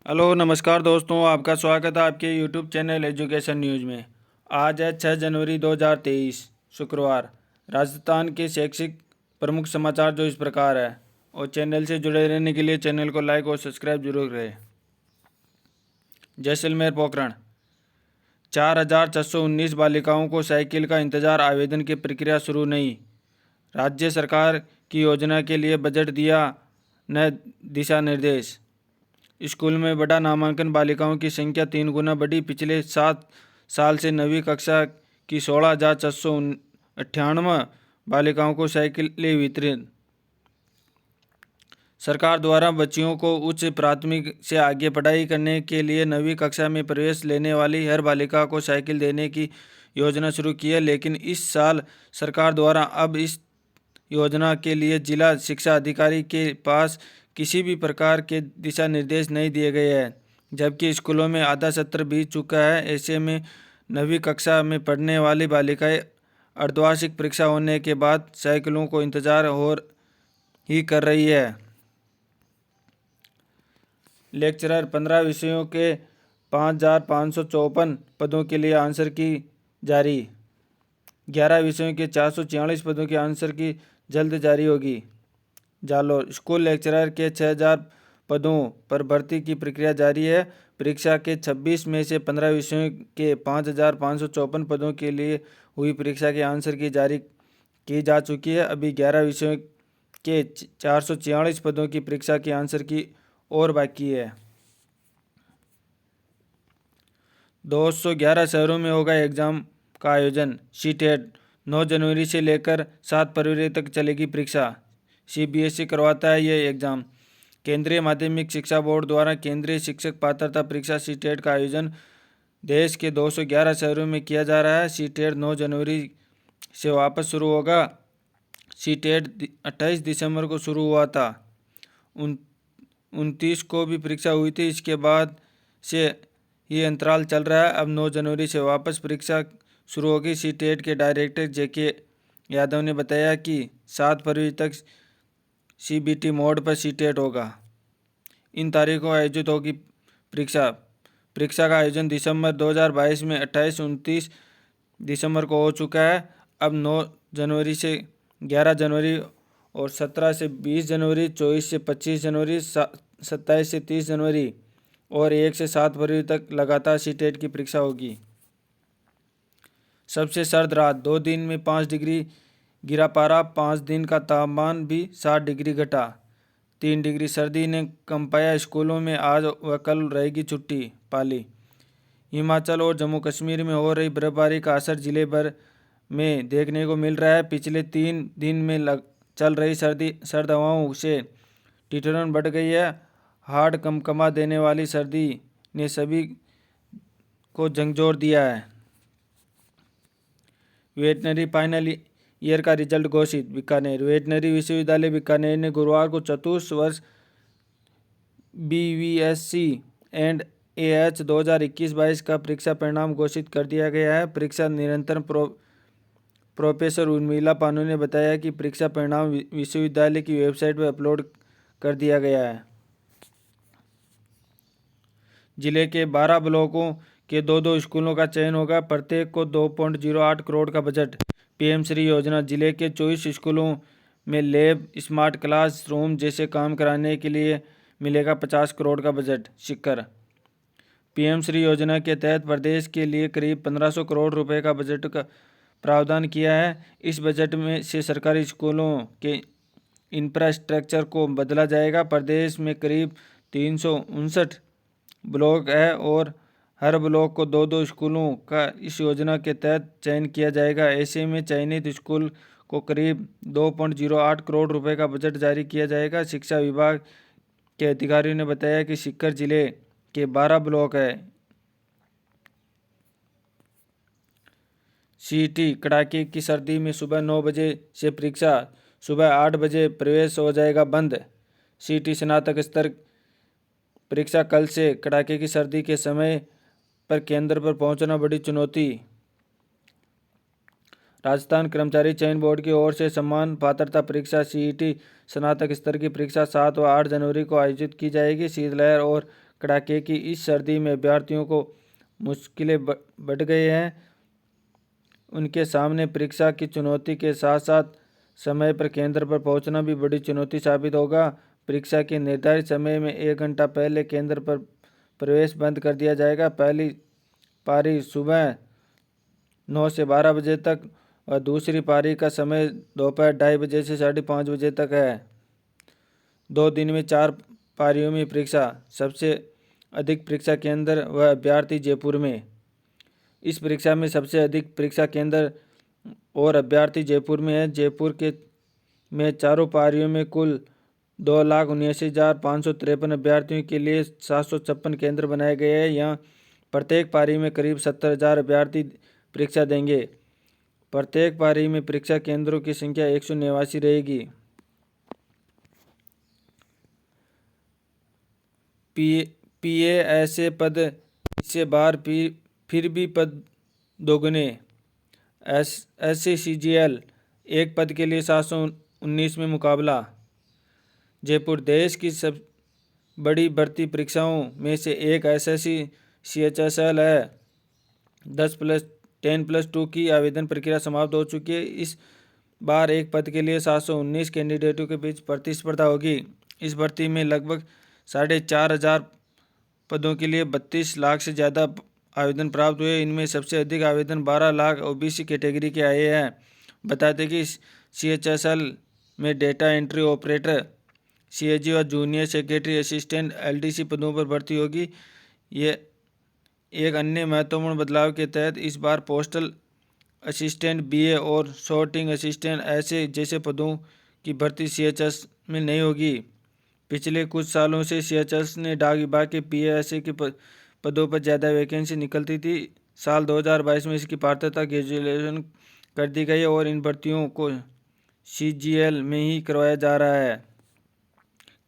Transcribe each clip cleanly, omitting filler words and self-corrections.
Hello नमस्कार दोस्तों, आपका स्वागत है आपके यूट्यूब चैनल एजुकेशन न्यूज़ में। आज है 6 जनवरी 2023 शुक्रवार। राजस्थान के शैक्षिक प्रमुख समाचार जो इस प्रकार है, और चैनल से जुड़े रहने के लिए चैनल को लाइक और सब्सक्राइब जरूर करें। जैसलमेर पोखरण 4,619 बालिकाओं को साइकिल का इंतजार, आवेदन की प्रक्रिया शुरू नहीं। राज्य सरकार की योजना के लिए बजट दिया न दिशा निर्देश। स्कूल में बढ़ा नामांकन, बालिकाओं की संख्या 3 गुना बढ़ी। पिछले 7 साल से 9वीं कक्षा की 16,698 बालिकाओं को साइकिलें वितरित। सरकार द्वारा बच्चियों को उच्च प्राथमिक से आगे पढ़ाई करने के लिए 9वीं कक्षा में प्रवेश लेने वाली हर बालिका को साइकिल देने की योजना शुरू की है, लेकिन इस साल सरकार द्वारा अब इस योजना के लिए जिला शिक्षा अधिकारी के पास किसी भी प्रकार के दिशा निर्देश नहीं दिए गए हैं, जबकि स्कूलों में आधा सत्र बीत चुका है। ऐसे में 9वीं कक्षा में पढ़ने वाली बालिकाएं अर्धवार्षिक परीक्षा होने के बाद साइकिलों को इंतजार और ही कर रही है। लेक्चरर 15 विषयों के 5,554 पदों के लिए आंसर की जारी। 11 विषयों के 446 पदों की आंसर की जल्द जारी होगी। जालोर स्कूल लेक्चरर के 6,000 पदों पर भर्ती की प्रक्रिया जारी है। परीक्षा के 26 में से 15 विषयों के 5,554 पदों के लिए हुई परीक्षा के आंसर की जारी की जा चुकी है। अभी 11 विषयों के 446 पदों की परीक्षा की आंसर की और बाकी है। 211 शहरों में होगा एग्जाम का आयोजन। सीटेट 9 जनवरी से लेकर 7 फरवरी तक चलेगी परीक्षा। सीबीएसई करवाता है ये एग्ज़ाम। केंद्रीय माध्यमिक शिक्षा बोर्ड द्वारा केंद्रीय शिक्षक पात्रता परीक्षा सीटेट का आयोजन देश के 211 शहरों में किया जा रहा है। सीटेट 9 जनवरी से वापस शुरू होगा। सीटेट 28 दिसंबर को शुरू हुआ था। 29 को भी परीक्षा हुई थी। इसके बाद से ये अंतराल चल रहा है। अब 9 जनवरी से वापस परीक्षा शुरू होगी। सीटेट के डायरेक्टर जेके यादव ने बताया कि 7 फरवरी तक सीबीटी मोड पर सीटेट होगा। इन तारीखों आयोजित होगी परीक्षा। परीक्षा का आयोजन दिसंबर 2022 में 28-29 दिसंबर को हो चुका है। अब 9 जनवरी से 11 जनवरी और 17 से 20 जनवरी, 24 से 25 जनवरी, 27 से 30 जनवरी और 1 से 7 फरवरी तक लगातार सीटेट की परीक्षा होगी। सबसे सर्द रात 2 दिन में 5 डिग्री गिरा पारा। 5 दिन का तापमान भी 7 डिग्री घटा। 3 डिग्री सर्दी ने कंपाया। स्कूलों में आज व कल रहेगी छुट्टी पाली। हिमाचल और जम्मू कश्मीर में हो रही बर्फबारी का असर जिले भर में देखने को मिल रहा है। पिछले 3 दिन में चल रही सर्द हवाओं से ठिठुरन बढ़ गई है। हाड़ कमकमा देने वाली सर्दी ने सभी को झंझोर दिया है। वेटनरी फाइनल ईयर का रिजल्ट घोषित। बीकानेर वेटनरी विश्वविद्यालय बीकानेर ने गुरुवार को चतुर्थ वर्ष बीवीएससी एंड एएच 2021-22 का परीक्षा परिणाम घोषित कर दिया गया है। परीक्षा निरंतर प्रोफेसर उर्मिला पानू ने बताया कि परीक्षा परिणाम विश्वविद्यालय की वेबसाइट पर अपलोड कर दिया गया है। जिले के 12 ब्लॉकों के 2-2 स्कूलों का चयन होगा। प्रत्येक को 2.08 करोड़ का बजट। पीएम श्री योजना जिले के 24 स्कूलों में लैब, स्मार्ट क्लास रूम जैसे काम कराने के लिए मिलेगा 50 करोड़ का बजट। शिखर पीएम श्री योजना के तहत प्रदेश के लिए करीब 1500 करोड़ रुपए का बजट का प्रावधान किया है। इस बजट में से सरकारी स्कूलों के इंफ्रास्ट्रक्चर को बदला जाएगा। प्रदेश में करीब 359 ब्लॉक है और हर ब्लॉक को 2-2 स्कूलों का इस योजना के तहत चयन किया जाएगा। ऐसे में चयनित स्कूल को करीब 2.08 करोड़ रुपए का बजट जारी किया जाएगा। शिक्षा विभाग के अधिकारियों ने बताया कि सीकर जिले के 12 ब्लॉक है। सीईटी कड़ाके की सर्दी में सुबह 9 बजे से परीक्षा, सुबह 8 बजे प्रवेश हो जाएगा बंद। सीईटी स्नातक स्तर परीक्षा कल से। कड़ाके की सर्दी के समय पर केंद्र पर पहुंचना बड़ी चुनौती। राजस्थान कर्मचारी चयन बोर्ड की ओर से समान पात्रता परीक्षा सीईटी स्नातक स्तर की परीक्षा 7 व 8 जनवरी को आयोजित की जाएगी। शीतलहर और कड़ाके की इस सर्दी में अभ्यर्थियों को मुश्किलें बढ़ गई हैं। उनके सामने परीक्षा की चुनौती के साथ साथ समय पर केंद्र पर पहुंचना भी बड़ी चुनौती साबित होगा। परीक्षा के निर्धारित समय में 1 घंटा पहले केंद्र पर प्रवेश बंद कर दिया जाएगा। पहली पारी सुबह 9 से 12 बजे तक और दूसरी पारी का समय दोपहर 2:30 बजे से 5:30 बजे तक है। 2 दिन में 4 पारियों में परीक्षा। सबसे अधिक परीक्षा केंद्र व अभ्यर्थी जयपुर में। इस परीक्षा में सबसे अधिक परीक्षा केंद्र और अभ्यर्थी जयपुर में है। जयपुर के में चारों पारियों में कुल 2,79,553 अभ्यर्थियों के लिए 756 केंद्र बनाए गए हैं। यहाँ प्रत्येक पारी में करीब 70,000 अभ्यर्थी परीक्षा देंगे। प्रत्येक पारी में परीक्षा केंद्रों की संख्या 189 रहेगी। पीएएसए पद इससे बार फिर भी पद दोगुने। SCCGL एक पद के लिए 719 में मुकाबला। जयपुर देश की सब बड़ी भर्ती परीक्षाओं में से एक SSC CHSL है। 10+10+2 की आवेदन प्रक्रिया समाप्त हो चुकी है। इस बार एक पद के लिए 719 कैंडिडेटों के बीच प्रतिस्पर्धा होगी। इस भर्ती में लगभग 4,500 पदों के लिए 32 लाख से ज़्यादा आवेदन प्राप्त हुए। इनमें सबसे अधिक आवेदन 12 लाख OBC कैटेगरी के आए हैं। बताते कि CHSL में डेटा एंट्री ऑपरेटर, CAG और जूनियर सेक्रेटरी असिस्टेंट LDC पदों पर भर्ती होगी। ये एक अन्य महत्वपूर्ण बदलाव के तहत इस बार पोस्टल असिस्टेंट BA और सॉर्टिंग असिस्टेंट ऐसे जैसे पदों की भर्ती CHS में नहीं होगी। पिछले कुछ सालों से CHS ने डाक विभाग के PASA के पदों पर ज़्यादा वैकेंसी निकलती थी। साल 2022 में इसकी पात्रता ग्रेजुएशन कर दी गई और इन भर्तियों को CGL में ही करवाया जा रहा है।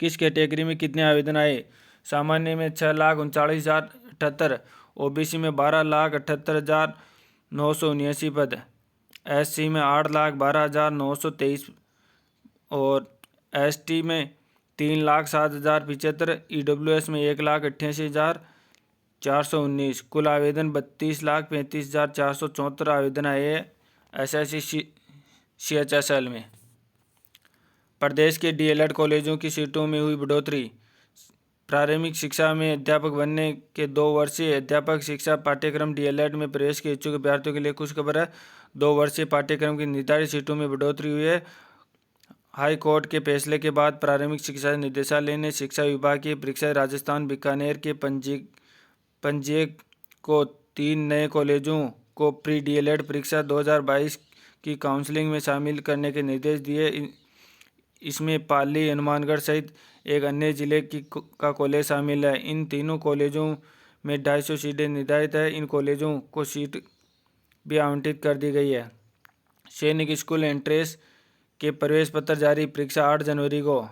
किस कैटेगरी में कितने आवेदन आए? सामान्य में 6,39,078, OBC में 12,78,979 पद, SC में 8,12,923 और ST में 3,07,075, EWS में 1,88,419। कुल आवेदन 32,35,474 आवेदन आए हैं SSC CHSL में। प्रदेश के DLED कॉलेजों की सीटों में हुई बढ़ोतरी। प्रारंभिक शिक्षा में अध्यापक बनने के 2 वर्षीय अध्यापक शिक्षा पाठ्यक्रम DLED में प्रवेश के इच्छुक अभ्यर्थियों के लिए खुशखबर है। 2 वर्षीय पाठ्यक्रम की निर्धारित सीटों में बढ़ोतरी हुई है। हाई कोर्ट के फैसले के बाद प्रारंभिक शिक्षा निदेशालय ने शिक्षा विभाग की परीक्षा राजस्थान बीकानेर के पंजीयक को 3 नए कॉलेजों को प्री DLED परीक्षा 2022 की काउंसलिंग में शामिल करने के निर्देश दिए। इसमें पाली, हनुमानगढ़ सहित एक अन्य जिले का कॉलेज शामिल है। इन तीनों कॉलेजों में 250 सीटें निर्धारित है। इन कॉलेजों को सीट भी आवंटित कर दी गई है। सैनिक स्कूल एंट्रेंस के प्रवेश पत्र जारी। परीक्षा 8 जनवरी को।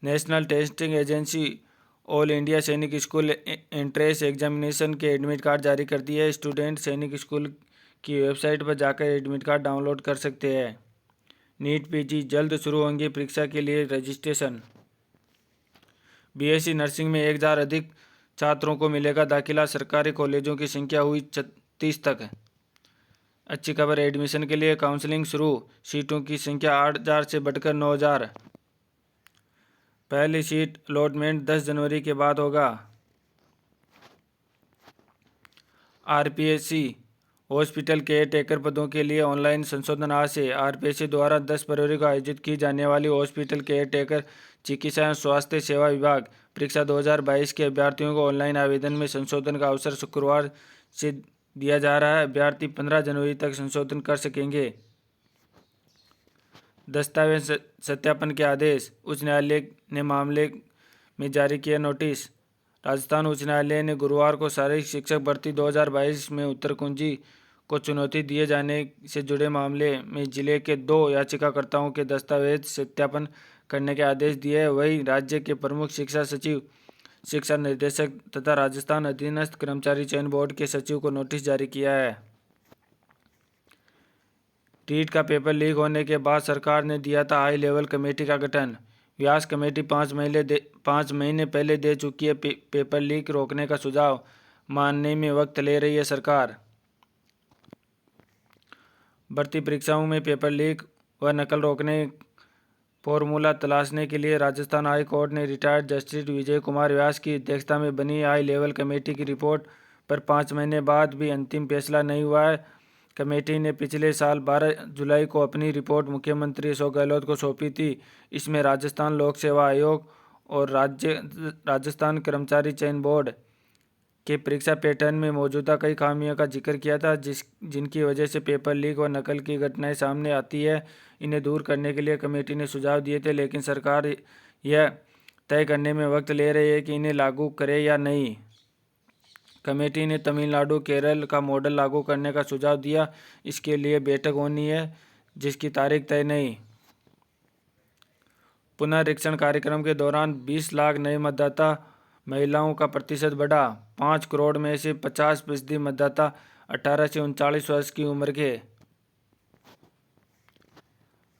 National testing agency all India सैनिक स्कूल एंट्रेंस एग्जामिनेशन के एडमिट कार्ड जारी कर दिए है। स्टूडेंट सैनिक स्कूल की वेबसाइट पर जाकर एडमिट कार्ड डाउनलोड कर सकते हैं। नीट PG जल्द शुरू होंगे परीक्षा के लिए रजिस्ट्रेशन। BSc नर्सिंग में 1,000 अधिक छात्रों को मिलेगा दाखिला। सरकारी कॉलेजों की संख्या हुई 36 तक। अच्छी खबर, एडमिशन के लिए काउंसलिंग शुरू। सीटों की संख्या 8,000 से बढ़कर 9,000। पहली सीट अलॉटमेंट 10 जनवरी के बाद होगा। RPSC हॉस्पिटल केयर टेकर पदों के लिए ऑनलाइन संशोधन आज से। RPSC द्वारा 10 फरवरी को आयोजित की जाने वाली हॉस्पिटल केयर टेकर चिकित्सा एवं स्वास्थ्य सेवा विभाग परीक्षा 2022 के अभ्यर्थियों को ऑनलाइन आवेदन में संशोधन का अवसर शुक्रवार से दिया जा रहा है। अभ्यर्थी 15 जनवरी तक संशोधन कर सकेंगे। दस्तावेज सत्यापन के आदेश। उच्च न्यायालय ने मामले में जारी किया नोटिस। राजस्थान उच्च न्यायालय ने गुरुवार को शारीरिक शिक्षक भर्ती 2022 में उत्तर कुंजी को चुनौती दिए जाने से जुड़े मामले में जिले के 2 याचिकाकर्ताओं के दस्तावेज सत्यापन करने के आदेश दिए। वहीं राज्य के प्रमुख शिक्षा सचिव, शिक्षा निर्देशक तथा राजस्थान अधीनस्थ कर्मचारी चयन बोर्ड के सचिव को नोटिस जारी किया है। रीट का पेपर लीक होने के बाद सरकार ने दिया था हाई लेवल कमेटी का गठन। व्यास कमेटी 5 महीने पहले दे चुकी है पेपर लीक रोकने का सुझाव, मानने में वक्त ले रही है सरकार। भर्ती परीक्षाओं में पेपर लीक व नकल रोकने फॉर्मूला तलाशने के लिए राजस्थान हाई कोर्ट ने रिटायर्ड जस्टिस विजय कुमार व्यास की अध्यक्षता में बनी हाई लेवल कमेटी की रिपोर्ट पर 5 महीने बाद भी अंतिम फैसला नहीं हुआ है। कमेटी ने पिछले साल 12 जुलाई को अपनी रिपोर्ट मुख्यमंत्री अशोक गहलोत को सौंपी थी। इसमें राजस्थान लोक सेवा आयोग और राजस्थान कर्मचारी चयन बोर्ड के परीक्षा पैटर्न में मौजूदा कई खामियों का जिक्र किया था, जिनकी वजह से पेपर लीक व नकल की घटनाएं सामने आती है। इन्हें दूर करने के लिए कमेटी ने सुझाव दिए थे, लेकिन सरकार यह तय करने में वक्त ले रही है कि इन्हें लागू करे या नहीं। कमेटी ने तमिलनाडु केरल का मॉडल लागू करने का सुझाव दिया। इसके लिए बैठक होनी है, जिसकी तारीख तय नहीं। पुनरीक्षण कार्यक्रम के दौरान 20 लाख नए मतदाता महिलाओं का प्रतिशत बढ़ा। 5 करोड़ में से 50% मतदाता 18 से 39 वर्ष की उम्र के।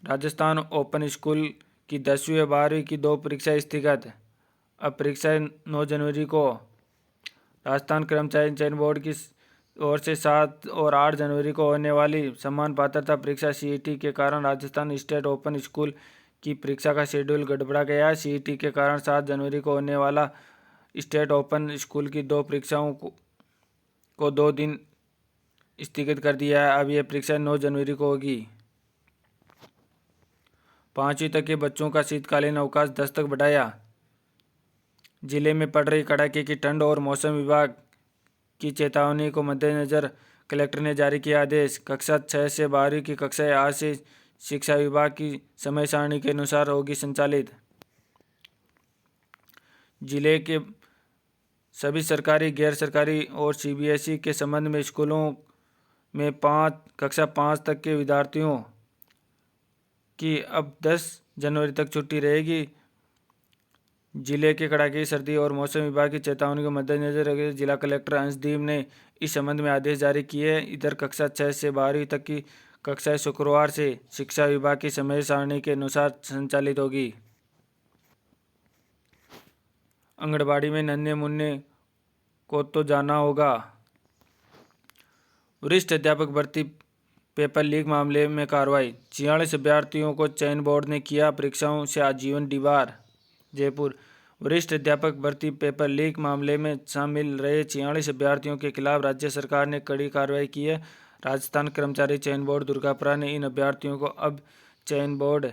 राजस्थान ओपन स्कूल की 10वीं व 12वीं की 2 परीक्षाएं स्थगित। अब परीक्षाएं 9 जनवरी को। राजस्थान कर्मचारी चयन बोर्ड की ओर से 7 और 8 जनवरी को होने वाली समान पात्रता परीक्षा सीईटी के कारण राजस्थान स्टेट ओपन स्कूल की परीक्षा का शेड्यूल गड़बड़ा गया है। सीईटी के कारण 7 जनवरी को होने वाला स्टेट ओपन स्कूल की 2 परीक्षाओं को 2 दिन स्थगित कर दिया है। अब यह परीक्षा 9 जनवरी को होगी। 5वीं तक के बच्चों का शीतकालीन अवकाश 10 तक बढ़ाया। जिले में पड़ रही कड़ाके की ठंड और मौसम विभाग की चेतावनी को मद्देनजर कलेक्टर ने जारी किया आदेश। कक्षा 6 से 12वीं की कक्षाएं आज से शिक्षा विभाग की समय सारणी के अनुसार होगी संचालित। जिले के सभी सरकारी, गैर सरकारी और सीबीएसई के संबंध में स्कूलों में कक्षा 5 तक के विद्यार्थियों की अब 10 जनवरी तक छुट्टी रहेगी। जिले के कड़ाके की सर्दी और मौसम विभाग की चेतावनी को मद्देनजर रखते जिला कलेक्टर अंशदीप ने इस संबंध में आदेश जारी किए। इधर कक्षा 6 से 12वीं तक की कक्षाएं शुक्रवार से शिक्षा विभाग की समय सारणी के अनुसार संचालित होगी। आंगनबाड़ी में नन्हे मुन्ने को तो जाना होगा। वरिष्ठ अध्यापक भर्ती पेपर लीक मामले में कार्रवाई। 46 अभ्यर्थियों को चयन बोर्ड ने किया परीक्षाओं से आजीवन डीबार। जयपुर। वरिष्ठ अध्यापक भर्ती पेपर लीक मामले में शामिल रहे 46 अभ्यर्थियों के खिलाफ राज्य सरकार ने कड़ी कार्रवाई की है। राजस्थान कर्मचारी चयन बोर्ड दुर्गापुरा ने इन अभ्यर्थियों को अब चयन बोर्ड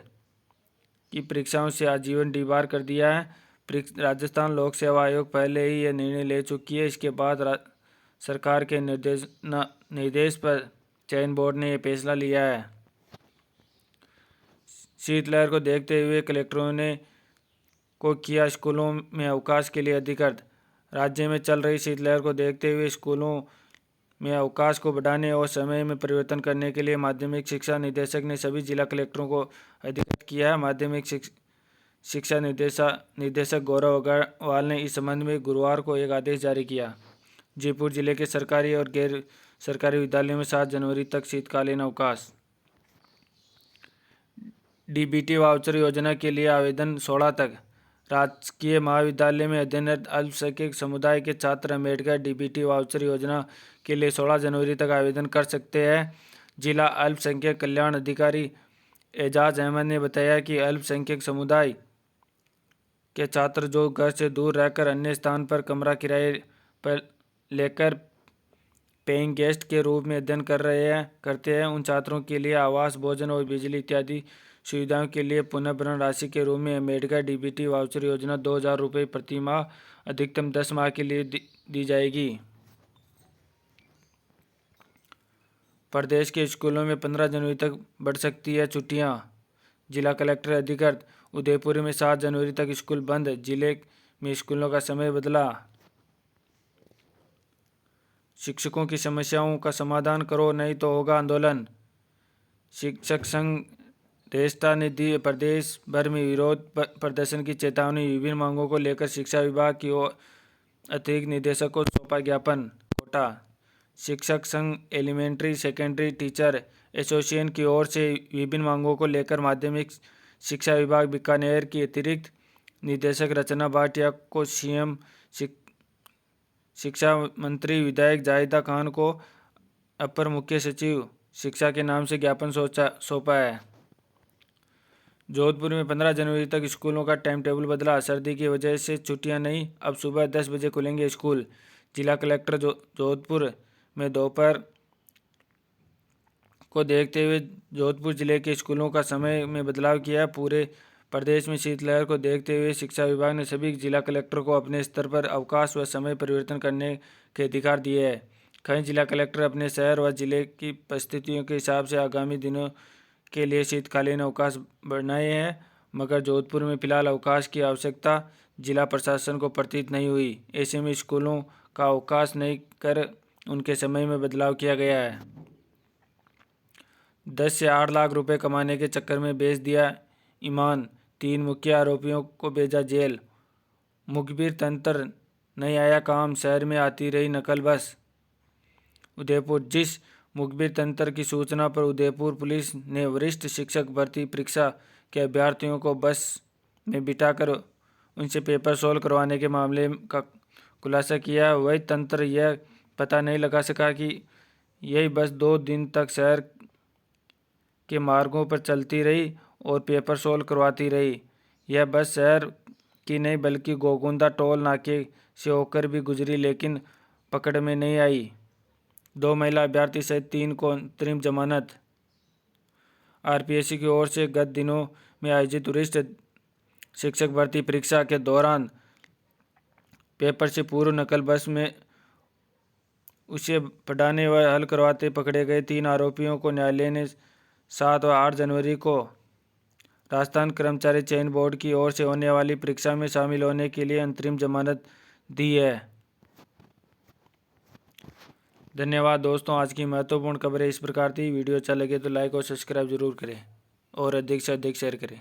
की परीक्षाओं से आजीवन डीबार कर दिया है। राजस्थान लोक सेवा आयोग पहले ही यह निर्णय ले चुकी है। इसके बाद सरकार के निर्देश पर चयन बोर्ड ने यह फैसला लिया है। शीतलहर को देखते हुए कलेक्टरों ने को किया स्कूलों में अवकाश के लिए अधिकृत। राज्य में चल रही शीतलहर को देखते हुए स्कूलों में अवकाश को बढ़ाने और समय में परिवर्तन करने के लिए माध्यमिक शिक्षा निदेशक ने सभी जिला कलेक्टरों को अधिकृत किया है। माध्यमिक शिक्षा निदेशक गौरव अग्रवाल ने इस संबंध में गुरुवार को एक आदेश जारी किया। जयपुर जिले के सरकारी और गैर सरकारी विद्यालयों में 7 जनवरी तक शीतकालीन अवकाश। डीबीटी वाउचर योजना के लिए आवेदन 16 तक। राजकीय महाविद्यालय में अध्ययनरत अल्पसंख्यक समुदाय के छात्र अम्बेडकर डीबीटी वाउचर योजना के लिए 16 जनवरी तक आवेदन कर सकते हैं। जिला अल्पसंख्यक कल्याण अधिकारी एजाज अहमद ने बताया कि अल्पसंख्यक समुदाय के छात्र जो घर से दूर रहकर अन्य स्थान पर कमरा किराए पर लेकर पेइंग गेस्ट के रूप में अध्ययन करते हैं, उन छात्रों के लिए आवास, भोजन और बिजली इत्यादि सुविधाओं के लिए पुनर्भरण राशि के रूप में अम्बेडकर डीबीटी वाउचर योजना 2000 रुपये प्रति माह अधिकतम 10 माह के लिए दी जाएगी। प्रदेश के स्कूलों में 15 जनवरी तक बढ़ सकती है छुट्टियां। जिला कलेक्टर अधिकृत। उदयपुर में 7 जनवरी तक स्कूल बंद। जिले में स्कूलों का समय बदला। शिक्षकों की समस्याओं का समाधान करो, नहीं तो होगा आंदोलन। शिक्षक संघ रेस्टा ने दी प्रदेश भर में विरोध प्रदर्शन की चेतावनी। विभिन्न मांगों को लेकर शिक्षा विभाग की ओर अतिरिक्त निदेशक को सौंपा ज्ञापन। कोटा। शिक्षक संघ एलिमेंट्री सेकेंडरी टीचर एसोसिएशन की ओर से विभिन्न मांगों को लेकर माध्यमिक शिक्षा विभाग बीकानेर की अतिरिक्त निदेशक रचना भाटिया को सीएम शिक्षा मंत्री विधायक जाहिदा खान को अपर मुख्य सचिव शिक्षा के नाम से ज्ञापन सौंपा है। जोधपुर में 15 जनवरी तक स्कूलों का टाइम टेबल बदला। सर्दी की वजह से छुट्टियां नहीं, अब सुबह 10 बजे खुलेंगे स्कूल। जिला कलेक्टर जोधपुर में दोपहर को देखते हुए जोधपुर जिले के स्कूलों का समय में बदलाव किया। पूरे प्रदेश में शीतलहर को देखते हुए शिक्षा विभाग ने सभी जिला कलेक्टर को अपने स्तर पर अवकाश व समय परिवर्तन करने के अधिकार दिए हैं। कई जिला कलेक्टर अपने शहर व जिले की परिस्थितियों के हिसाब से आगामी दिनों के लिए शीतकालीन अवकाश बनाए हैं, मगर जोधपुर में फिलहाल अवकाश की आवश्यकता जिला प्रशासन को प्रतीत नहीं हुई। ऐसे में स्कूलों का अवकाश नहीं कर उनके समय में बदलाव किया गया है। 10 से 8 लाख रुपए कमाने के चक्कर में बेच दिया ईमान, 3 मुख्य आरोपियों को भेजा जेल। मुखबिर तंत्र नहीं आया काम, शहर में आती रही नकल बस। उदयपुर, जिस मुखबिर तंत्र की सूचना पर उदयपुर पुलिस ने वरिष्ठ शिक्षक भर्ती परीक्षा के अभ्यर्थियों को बस में बिठाकर उनसे पेपर सोल्व करवाने के मामले का खुलासा किया, वही तंत्र यह पता नहीं लगा सका कि यही बस 2 दिन तक शहर के मार्गों पर चलती रही और पेपर सोल्व करवाती रही। यह बस शहर की नहीं बल्कि गोकुंदा टोल नाके से होकर भी गुजरी, लेकिन पकड़ में नहीं आई। 2 महिला अभ्यर्थी सहित 3 को अंतरिम जमानत। आरपीएससी की ओर से गत दिनों में आयोजित वरिष्ठ शिक्षक भर्ती परीक्षा के दौरान पेपर से पूर्व नकल बस में उसे पढ़ाने व हल करवाते पकड़े गए 3 आरोपियों को न्यायालय ने 7 व 8 जनवरी को राजस्थान कर्मचारी चयन बोर्ड की ओर से होने वाली परीक्षा में शामिल होने के लिए अंतरिम जमानत दी है। धन्यवाद दोस्तों, आज की महत्वपूर्ण खबरें इस प्रकार थी। वीडियो अच्छा लगे तो लाइक और सब्सक्राइब जरूर करें और अधिक से अधिक शेयर करें।